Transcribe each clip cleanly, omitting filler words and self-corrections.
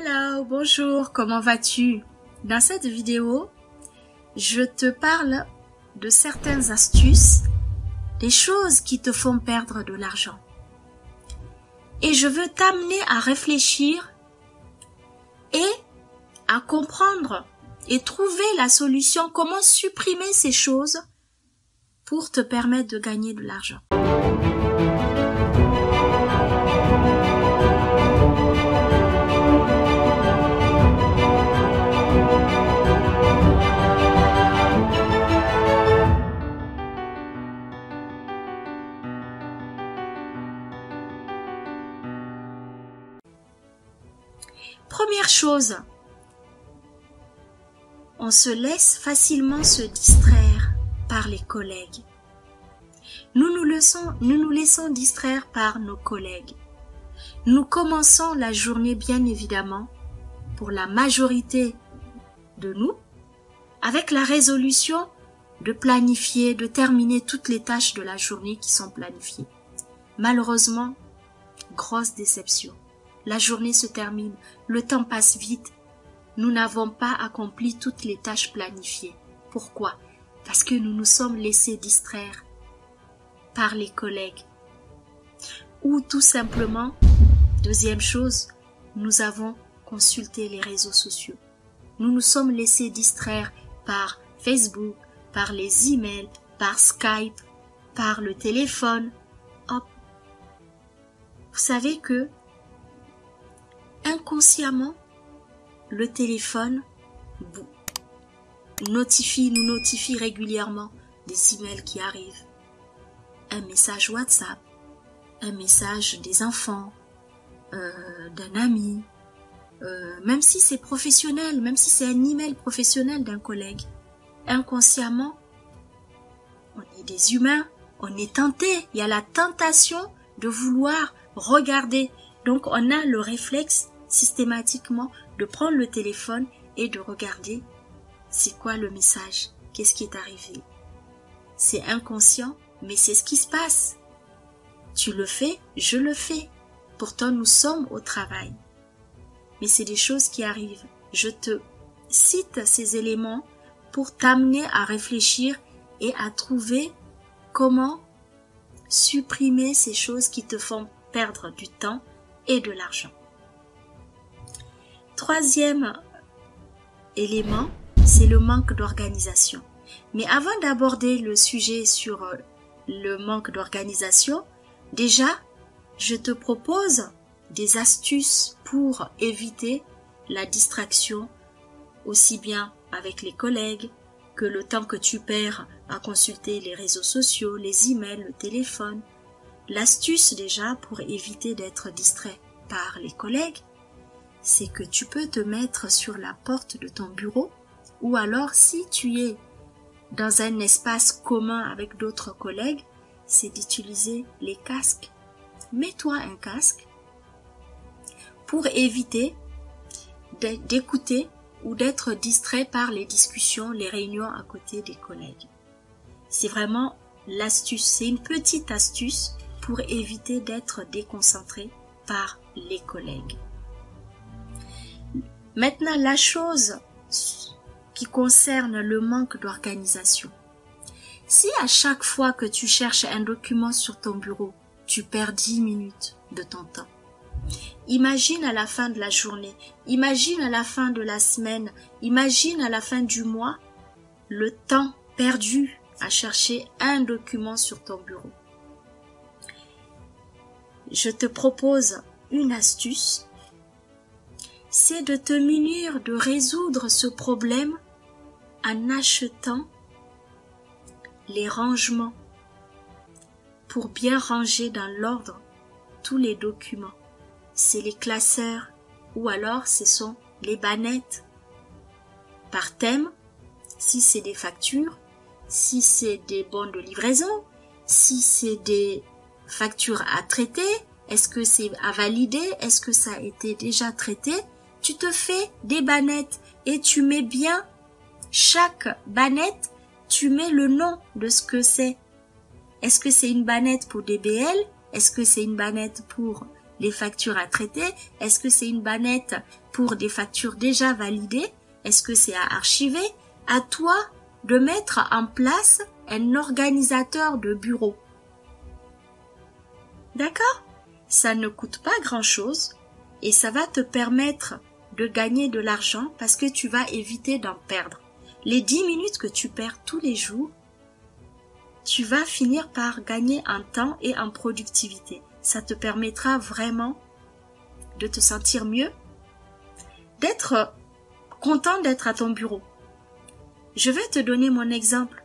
Hello, bonjour, comment vas-tu? Dans cette vidéo, je te parle de certaines astuces, des choses qui te font perdre de l'argent. Et je veux t'amener à réfléchir et à comprendre et trouver la solution, comment supprimer ces choses pour te permettre de gagner de l'argent. Première chose, on se laisse facilement se distraire par les collègues. Nous nous laissons distraire par nos collègues. Nous commençons la journée, bien évidemment, pour la majorité de nous, avec la résolution de planifier, de terminer toutes les tâches de la journée qui sont planifiées. Malheureusement, grosse déception. La journée se termine, le temps passe vite. Nous n'avons pas accompli toutes les tâches planifiées. Pourquoi? Parce que nous nous sommes laissés distraire par les collègues. Ou tout simplement, deuxième chose, nous avons consulté les réseaux sociaux. Nous nous sommes laissés distraire par Facebook, par les emails, par Skype, par le téléphone. Hop. Vous savez que inconsciemment, le téléphone nous notifie régulièrement des emails qui arrivent. Un message WhatsApp, un message des enfants, d'un ami, même si c'est professionnel, même si c'est un email professionnel d'un collègue. Inconsciemment, on est des humains, on est tenté, il y a la tentation de vouloir regarder. Donc on a le réflexe systématiquement de prendre le téléphone et de regarder c'est quoi le message, qu'est-ce qui est arrivé. C'est inconscient, mais c'est ce qui se passe. Tu le fais, je le fais. Pourtant nous sommes au travail. Mais c'est des choses qui arrivent. Je te cite ces éléments pour t'amener à réfléchir et à trouver comment supprimer ces choses qui te font perdre du temps et de l'argent. Troisième élément, c'est le manque d'organisation. Mais avant d'aborder le sujet sur le manque d'organisation, déjà, je te propose des astuces pour éviter la distraction, aussi bien avec les collègues que le temps que tu perds à consulter les réseaux sociaux, les emails, le téléphone. L'astuce déjà pour éviter d'être distrait par les collègues, c'est que tu peux te mettre sur la porte de ton bureau, ou alors si tu es dans un espace commun avec d'autres collègues, c'est d'utiliser les casques. Mets-toi un casque pour éviter d'écouter ou d'être distrait par les discussions, les réunions à côté des collègues. C'est vraiment l'astuce, c'est une petite astuce pour éviter d'être déconcentré par les collègues. Maintenant, la chose qui concerne le manque d'organisation. Si à chaque fois que tu cherches un document sur ton bureau, tu perds 10 minutes de ton temps, imagine à la fin de la journée, imagine à la fin de la semaine, imagine à la fin du mois, le temps perdu à chercher un document sur ton bureau. Je te propose une astuce, c'est de te munir de résoudre ce problème en achetant les rangements pour bien ranger dans l'ordre tous les documents. C'est les classeurs ou alors ce sont les bannettes par thème, si c'est des factures, si c'est des bons de livraison, si c'est des factures à traiter, est-ce que c'est à valider, est-ce que ça a été déjà traité. Tu te fais des bannettes et tu mets bien chaque bannette, tu mets le nom de ce que c'est. Est-ce que c'est une bannette pour DBL? Est-ce que c'est une bannette pour les factures à traiter? Est-ce que c'est une bannette pour des factures déjà validées? Est-ce que c'est à archiver? À toi de mettre en place un organisateur de bureau. D'accord? Ça ne coûte pas grand-chose et ça va te permettre de gagner de l'argent parce que tu vas éviter d'en perdre. Les 10 minutes que tu perds tous les jours, tu vas finir par gagner en temps et en productivité. Ça te permettra vraiment de te sentir mieux, d'être content d'être à ton bureau. Je vais te donner mon exemple.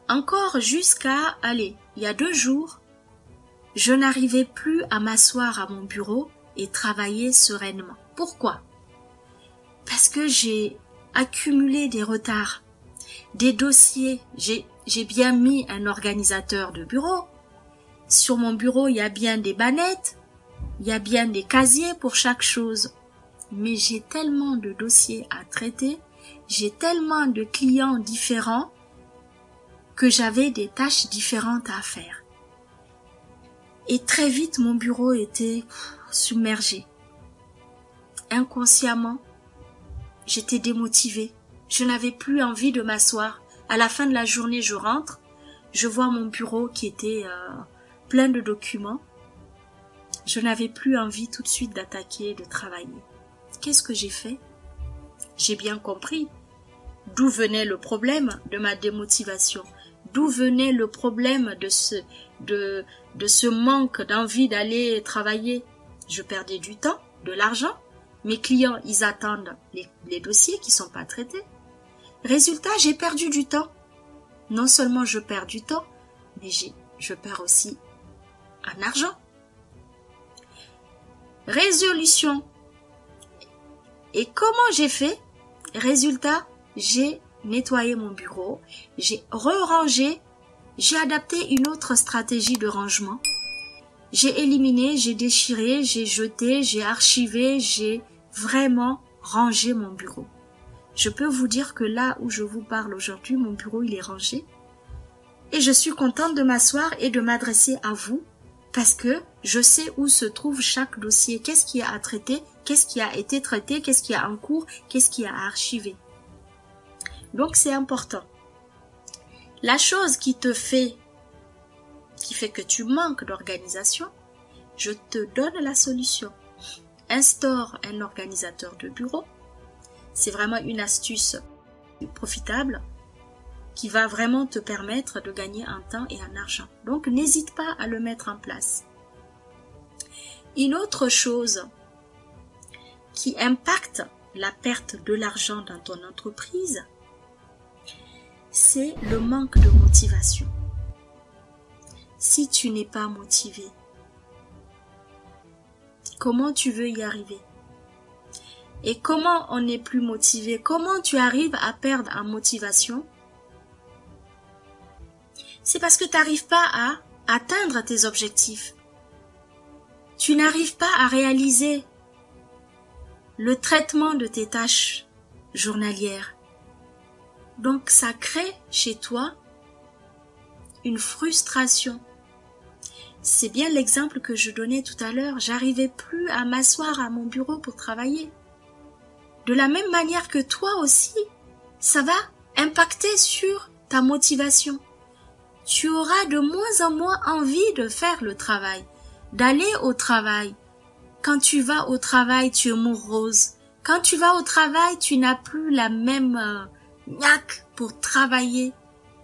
Encore jusqu'à, il y a 2 jours, je n'arrivais plus à m'asseoir à mon bureau et travailler sereinement. Pourquoi? Parce que j'ai accumulé des retards, des dossiers. J'ai bien mis un organisateur de bureau. Sur mon bureau, il y a bien des bannettes, il y a bien des casiers pour chaque chose. Mais j'ai tellement de dossiers à traiter, j'ai tellement de clients différents que j'avais des tâches différentes à faire. Et très vite, mon bureau était submergé. Inconsciemment, j'étais démotivée. Je n'avais plus envie de m'asseoir. À la fin de la journée, je rentre, je vois mon bureau qui était plein de documents. Je n'avais plus envie tout de suite d'attaquer, de travailler. Qu'est-ce que j'ai fait? J'ai bien compris d'où venait le problème de ma démotivation, d'où venait le problème de ce manque d'envie d'aller travailler. Je perdais du temps, de l'argent. Mes clients, ils attendent les dossiers qui sont pas traités. Résultat, j'ai perdu du temps. Non seulement je perds du temps, mais je perds aussi en argent. Résolution. Et comment j'ai fait? Résultat, j'ai nettoyé mon bureau, j'ai re-rangé, j'ai adapté une autre stratégie de rangement. J'ai éliminé, j'ai déchiré, j'ai jeté, j'ai archivé, j'ai vraiment rangé mon bureau. Je peux vous dire que là où je vous parle aujourd'hui, mon bureau il est rangé. Et je suis contente de m'asseoir et de m'adresser à vous parce que je sais où se trouve chaque dossier, qu'est-ce qu'il y a à traiter, qu'est-ce qui a été traité, qu'est-ce qui est en cours, qu'est-ce qui a à archiver. Donc c'est important. La chose qui fait que tu manques d'organisation, je te donne la solution. Instaure un organisateur de bureau. C'est vraiment une astuce profitable qui va vraiment te permettre de gagner en temps et en argent. Donc n'hésite pas à le mettre en place. Une autre chose qui impacte la perte de l'argent dans ton entreprise, c'est le manque de motivation. Si tu n'es pas motivé, comment tu veux y arriver? Et comment on n'est plus motivé? Comment tu arrives à perdre en motivation? C'est parce que tu n'arrives pas à atteindre tes objectifs. Tu n'arrives pas à réaliser le traitement de tes tâches journalières. Donc ça crée chez toi une frustration. C'est bien l'exemple que je donnais tout à l'heure. J'arrivais plus à m'asseoir à mon bureau pour travailler. De la même manière que toi aussi, ça va impacter sur ta motivation. Tu auras de moins en moins envie de faire le travail, d'aller au travail. Quand tu vas au travail, tu es morose. Quand tu vas au travail, tu n'as plus la même niaque pour travailler.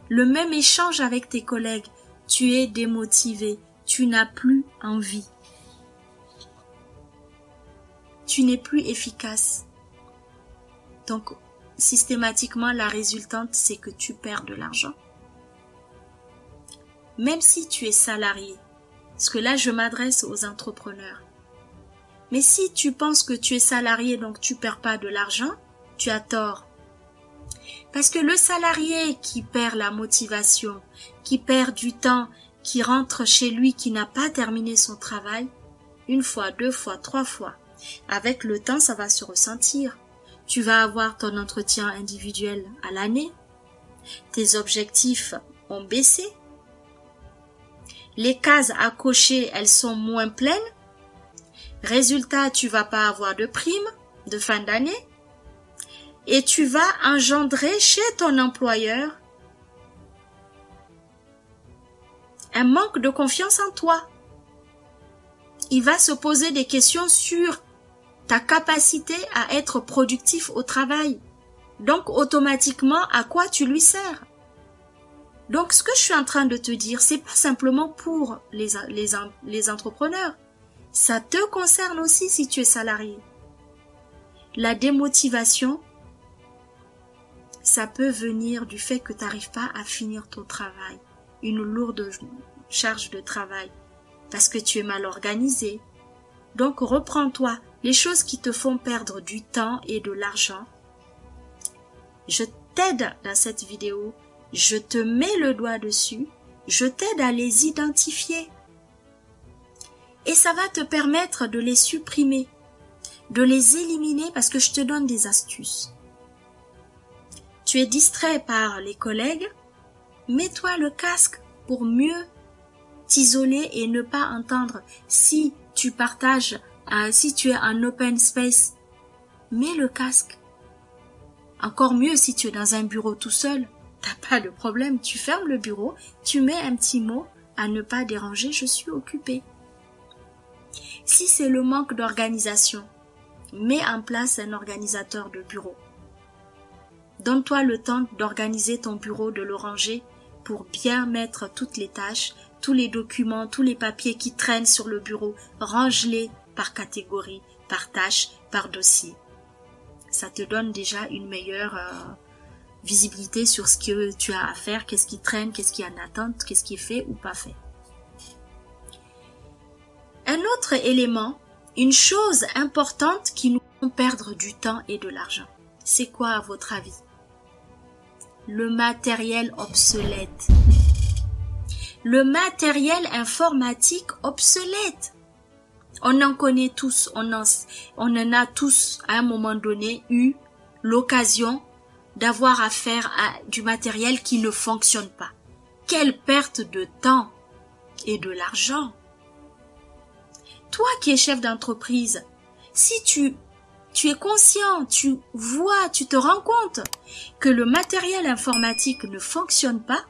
Le même échange avec tes collègues. Tu es démotivé. Tu n'as plus envie. Tu n'es plus efficace. Donc, systématiquement, la résultante, c'est que tu perds de l'argent. Même si tu es salarié, parce que là, je m'adresse aux entrepreneurs. Mais si tu penses que tu es salarié, donc tu perds pas de l'argent, tu as tort. Parce que le salarié qui perd la motivation, qui perd du temps, qui rentre chez lui, qui n'a pas terminé son travail, 1 fois, 2 fois, 3 fois, avec le temps, ça va se ressentir. Tu vas avoir ton entretien individuel à l'année. Tes objectifs ont baissé. Les cases à cocher, elles sont moins pleines. Résultat, tu vas pas avoir de prime de fin d'année et tu vas engendrer chez ton employeur un manque de confiance en toi. Il va se poser des questions sur ta capacité à être productif au travail. Donc, automatiquement, à quoi tu lui sers? Donc, ce que je suis en train de te dire, c'est pas simplement pour les entrepreneurs. Ça te concerne aussi si tu es salarié. La démotivation, ça peut venir du fait que tu n'arrives pas à finir ton travail. Une lourde charge de travail. Parce que tu es mal organisé. Donc, reprends-toi. Les choses qui te font perdre du temps et de l'argent, je t'aide dans cette vidéo, je te mets le doigt dessus, je t'aide à les identifier. Et ça va te permettre de les supprimer, de les éliminer parce que je te donne des astuces. Tu es distrait par les collègues, mets-toi le casque pour mieux t'isoler et ne pas entendre. Si tu partages, si tu es en open space, mets le casque. Encore mieux si tu es dans un bureau tout seul, t'as pas de problème, tu fermes le bureau, tu mets un petit mot à ne pas déranger, je suis occupé. Si c'est le manque d'organisation, mets en place un organisateur de bureau. Donne-toi le temps d'organiser ton bureau, de le ranger pour bien mettre toutes les tâches, tous les documents, tous les papiers qui traînent sur le bureau, range-les par catégorie, par tâche, par dossier. Ça te donne déjà une meilleure visibilité sur ce que tu as à faire, qu'est-ce qui traîne, qu'est-ce qui est en attente, qu'est-ce qui est fait ou pas fait. Un autre élément, une chose importante qui nous fait perdre du temps et de l'argent. C'est quoi à votre avis? Le matériel obsolète. Le matériel informatique obsolète. On en connaît tous, on en a tous à un moment donné eu l'occasion d'avoir affaire à du matériel qui ne fonctionne pas. Quelle perte de temps et de l'argent. Toi qui es chef d'entreprise, si tu es conscient, tu vois, tu te rends compte que le matériel informatique ne fonctionne pas,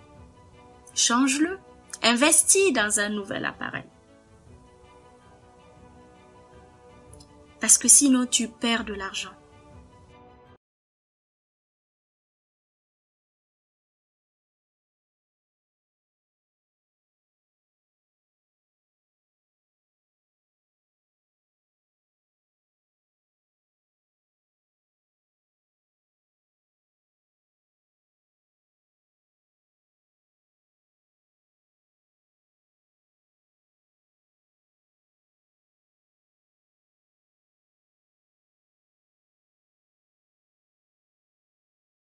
change-le, investis dans un nouvel appareil. Parce que sinon tu perds de l'argent.